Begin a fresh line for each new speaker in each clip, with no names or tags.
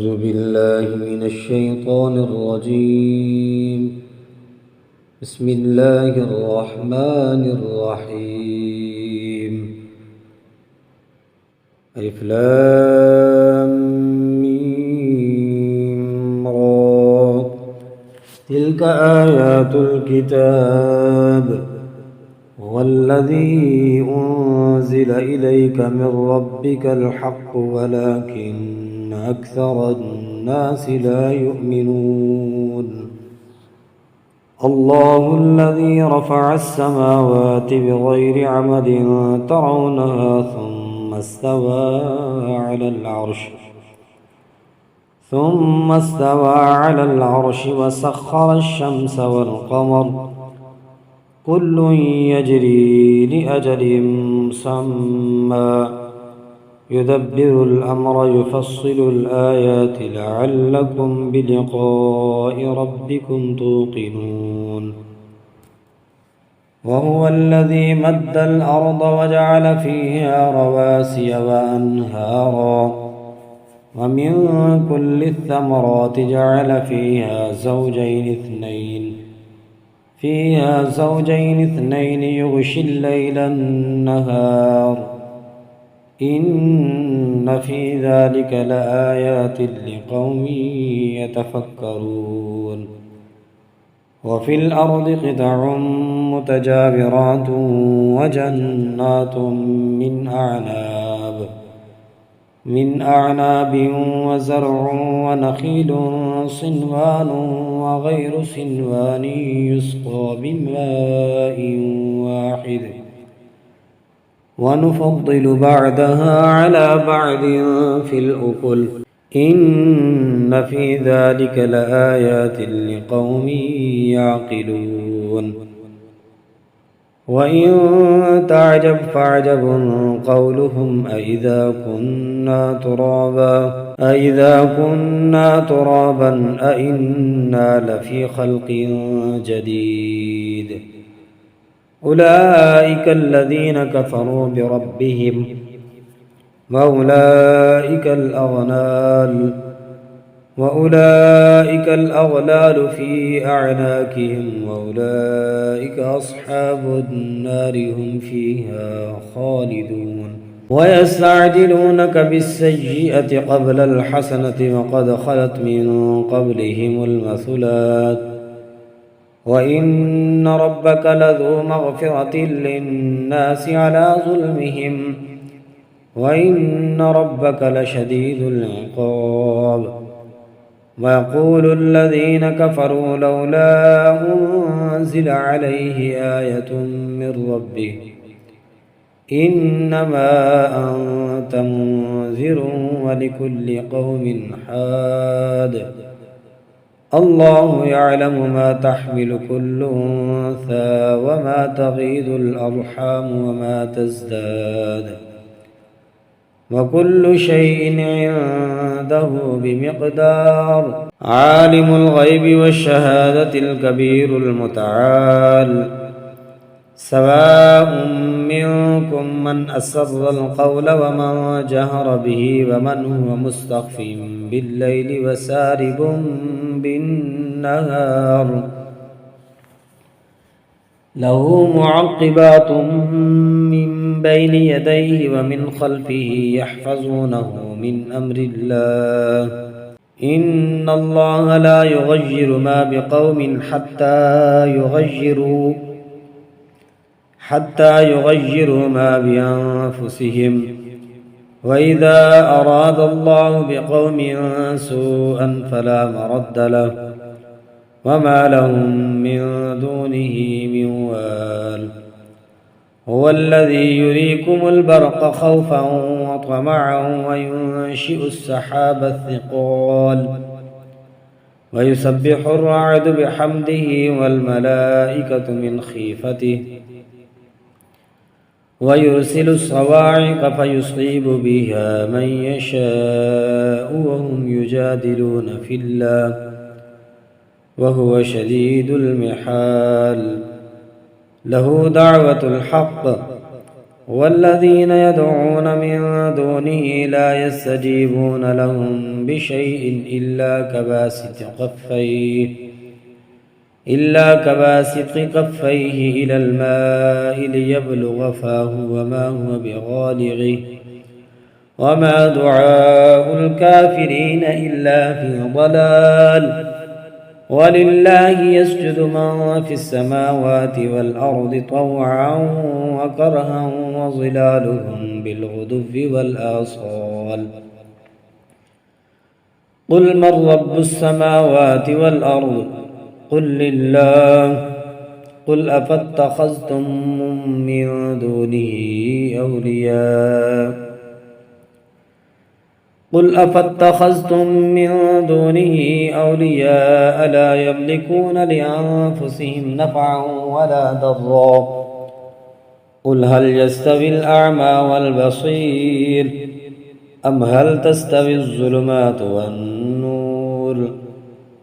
أعوذ بالله من الشيطان الرجيم. بسم الله الرحمن الرحيم. ألف لام ميم را. تلك آيات الكتاب والذي أنزل إليك من ربك الحق ولكن أكثر الناس لا يؤمنون. الله الذي رفع السماوات بغير عمد ترونها ثم استوى على العرش وسخر الشمس والقمر كل يجري لأجل مسمى يدبر الأمر يفصل الآيات لعلكم بلقاء ربكم توقنون. وهو الذي مد الأرض وجعل فيها رواسي وأنهارا ومن كل الثمرات جعل فيها زوجين اثنين يغشي الليل النهار إن في ذلك لآيات لقوم يتفكرون. وفي الأرض قطع متجاورات وجنات من أعناب وزرع ونخيل صنوان وغير صنوان يسقى بماء واحد ونفضل بعدها على بعد في الأكل إن في ذلك لآيات لقوم يعقلون. وإن تعجب فعجب قولهم أإذا كنا ترابا أإنا لفي خلق جديد. أولئك الذين كفروا بربهم وأولئك الأغلال في أعناقهم وأولئك أصحاب النار هم فيها خالدون. ويستعجلونك بالسيئة قبل الحسنة وقد خلت من قبلهم المثلات وإن ربك لذو مغفرة للناس على ظلمهم وإن ربك لشديد العقاب. ويقول الذين كفروا لولا أنزل عليه آية من ربه إنما أنت منذر ولكل قوم حاد. الله يعلم ما تحمل كل أنثى وما تغيض الأرحام وما تزداد وكل شيء عنده بمقدار. عالم الغيب والشهادة الكبير المتعال. سواء منكم من أسر القول ومن جهر به ومن هو مستخف بالليل وسارب بالنهار له معقبات من بين يديه ومن خلفه يحفظونه من أمر الله إن الله لا يغير ما بقوم حتى يغيروا ما بأنفسهم وإذا أراد الله بقوم سوءا فلا مرد له وما لهم من دونه من وال. هو الذي يريكم البرق خوفا وطمعا وينشئ السحاب الثقال ويسبح الرعد بحمده والملائكة من خيفته ويرسل الصواعق فيصيب بها من يشاء وهم يجادلون في الله وهو شديد المحال. له دعوة الحق والذين يدعون من دونه لا يستجيبون لهم بشيء إلا كباسط كفيه إلى الماء ليبلغ فاه وما هو بغالغه وما دعاء الكافرين إلا في ضلال. ولله يسجد من في السماوات والأرض طوعا وكرها وظلالهم بالغدو والآصال. قل من رب السماوات والأرض قل لله. قل أفاتخذتم من دونه أولياء لا يملكون لأنفسهم نفعا ولا ضرا. قل هل يستوي الأعمى والبصير أم هل تستوي الظلمات والنور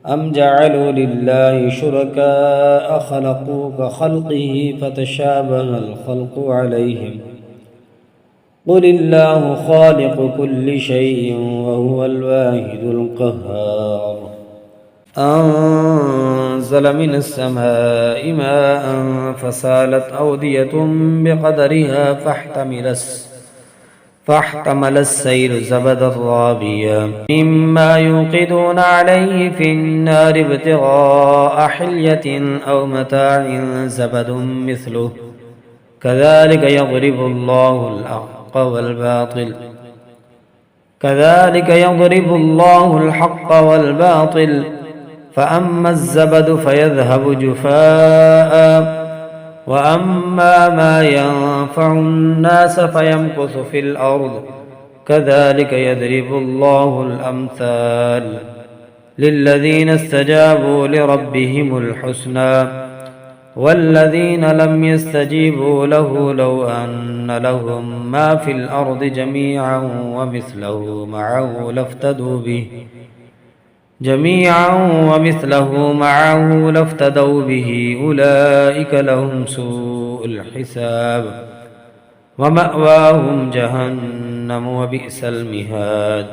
أم جعلوا لله شركاء خلقوا كخلقه فتشابه الخلق عليهم. قل الله خالق كل شيء وهو الواحد القهار. أنزل من السماء ماء فسالت أودية بقدرها فاحتمل السيل زبدا رابيا مما يوقدون عليه في النار ابتغاء حلية أو متاع زبد مثله كذلك يضرب الله الحق والباطل فأما الزبد فيذهب جفاء وأما ما ينفع الناس فيمكث في الأرض كذلك يضرب الله الأمثال. للذين استجابوا لربهم الحسنى والذين لم يستجيبوا له لو أن لهم ما في الأرض جميعا ومثله معه لافتدوا به أولئك لهم سوء الحساب ومأواهم جهنم وبئس المهاد.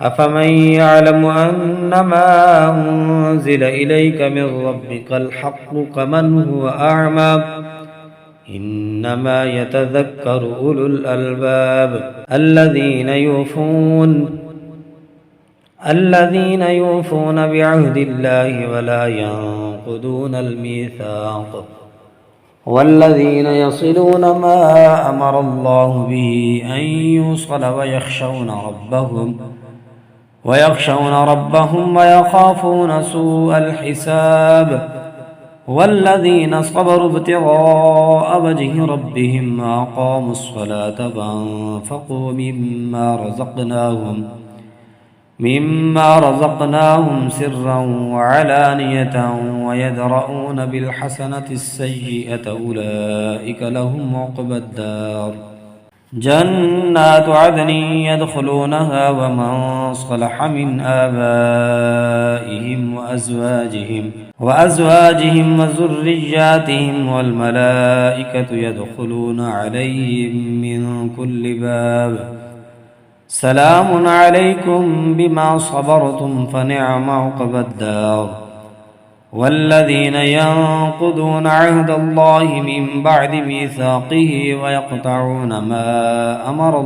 أفمن يعلم أنما أنزل إليك من ربك الحق كمن هو أعمى إنما يتذكر أولو الألباب الذين يوفون بعهد الله ولا ينقضون الميثاق والذين يصلون ما أمر الله به أن يوصل ويخشون ربهم ويخافون سوء الحساب. والذين صبروا ابتغاء وجه ربهم وأقاموا الصلاة وأنفقوا مما رزقناهم سرا وعلانية ويدرؤون بالحسنة السيئة أولئك لهم عقبى الدار. جنات عدن يدخلونها ومن صلح من آبائهم وأزواجهم وذرياتهم والملائكة يدخلون عليهم من كل باب سلام عليكم بما صبرتم فنعم عقبى الدار. والذين ينقضون عهد الله من بعد ميثاقه ويقطعون ما أمر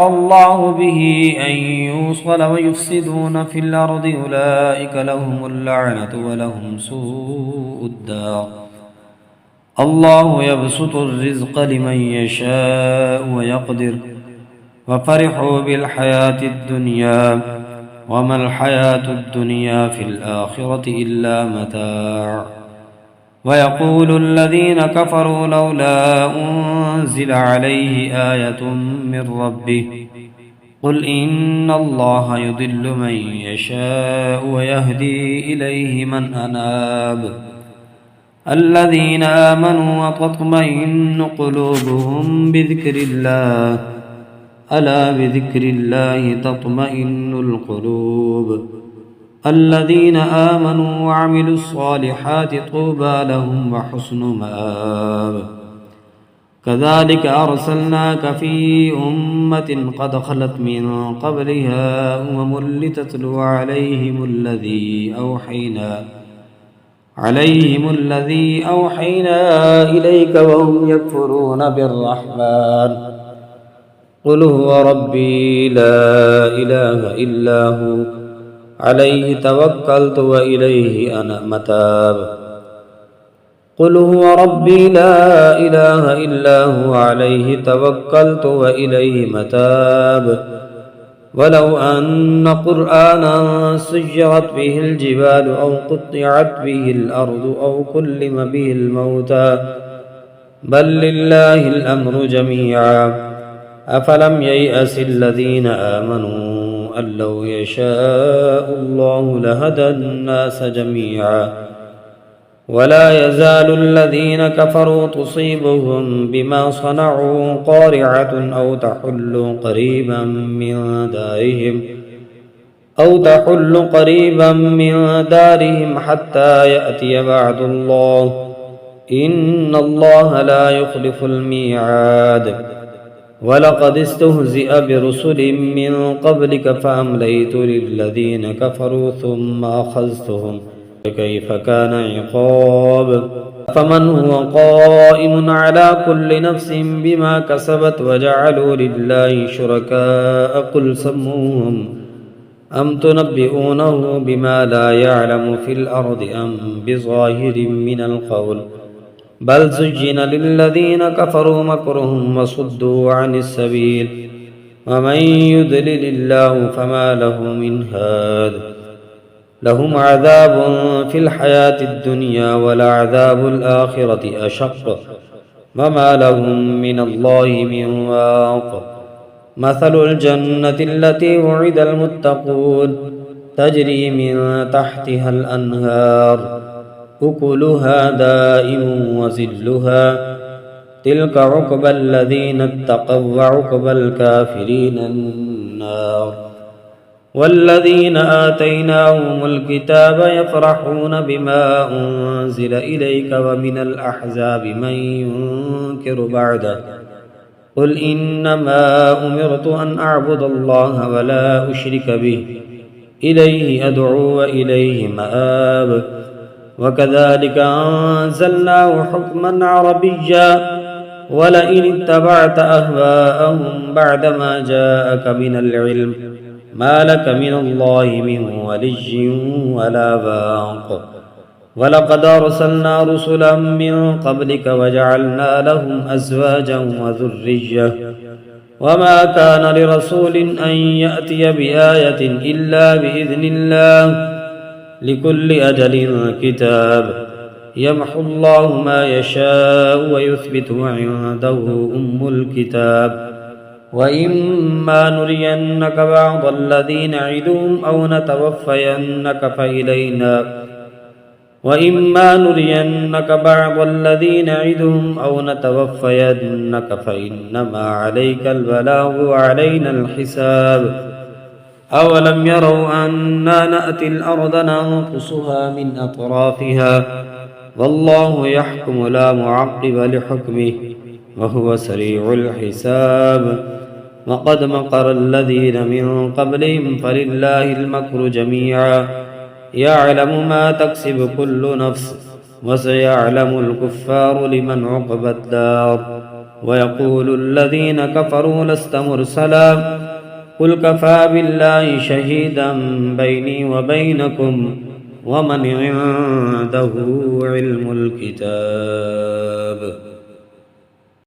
الله به أن يوصل ويفسدون في الأرض أولئك لهم اللعنة ولهم سوء الدار. الله يبسط الرزق لمن يشاء ويقدر وفرحوا بالحياة الدنيا وما الحياة الدنيا في الآخرة إلا متاع. ويقول الذين كفروا لولا أنزل عليه آية من ربه قل إن الله يضل من يشاء ويهدي إليه من أناب. الذين آمنوا وتطمئن قلوبهم بذكر الله ألا بذكر الله تطمئن القلوب الذين آمنوا وعملوا الصالحات طوبى لهم وحسن مآب كذلك أرسلناك في أمة قد خلت من قبلها لتتلو عليهم الذي أوحينا إليك وهم يكفرون بالرحمن قل هو ربي لا إله إلا هو عليه توكلت وإليه متاب قل هو ربي لا إله إلا هو عليه توكلت وإليه متاب ولو أن قرآنا سجرت به الجبال أو قطعت به الأرض أو كلم به الموتى بل لله الأمر جميعا أفلم ييأس الذين آمنوا أن لو يشاء الله لهدى الناس جميعا ولا يزال الذين كفروا تصيبهم بما صنعوا قارعة أو تحل قريبا من دارهم حتى يأتي وعد الله إن الله لا يخلف الميعاد ولقد استهزئ برسل من قبلك فأمليت للذين كفروا ثم أخذتهم كيف كان عقاب فمن هو قائم على كل نفس بما كسبت وجعلوا لله شركاء قل سموهم أم تنبئونه بما لا يعلم في الأرض أم بظاهر من القول بل زجن للذين كفروا مكرهم وصدوا عن السبيل ومن يضلل الله فما له من هاد لهم عذاب في الحياة الدنيا ولعذاب الآخرة أشق وما لهم من الله من واق مثل الجنة التي وعد المتقون تجري من تحتها الأنهار أكلها دائم وزلها تلك عقبى الذين اتقوا وعقبى الكافرين النار والذين آتيناهم الكتاب يفرحون بما أنزل إليك ومن الأحزاب من ينكر بعده قل إنما أمرت أن أعبد الله ولا أشرك به إليه أدعو وإليه مآب وكذلك أنزلناه حكما عربيا ولئن اتبعت أهواءهم بعدما جاءك من العلم ما لك من الله من ولي ولا باق ولقد أرسلنا رسلا من قبلك وجعلنا لهم أزواجا وذرية وما كان لرسول أن يأتي بآية إلا بإذن الله لكل أجل كتاب يمحو الله ما يشاء ويثبت وعنده أم الكتاب وإما نرينك بعض الذي نعدهم أو نتوفينك فإنما عليك البلاغ وعلينا الحساب أولم يروا أنا نأتي الأرض ننقصها من أطرافها والله يحكم لا معقب لحكمه وهو سريع الحساب وقد مكر الذين من قبلهم فلله المكر جميعا يعلم ما تكسب كل نفس وسيعلم الكفار لمن عقبى الدار ويقول الذين كفروا لست مرسلا قل كفى بالله شهيدا بيني وبينكم ومن عنده علم الكتاب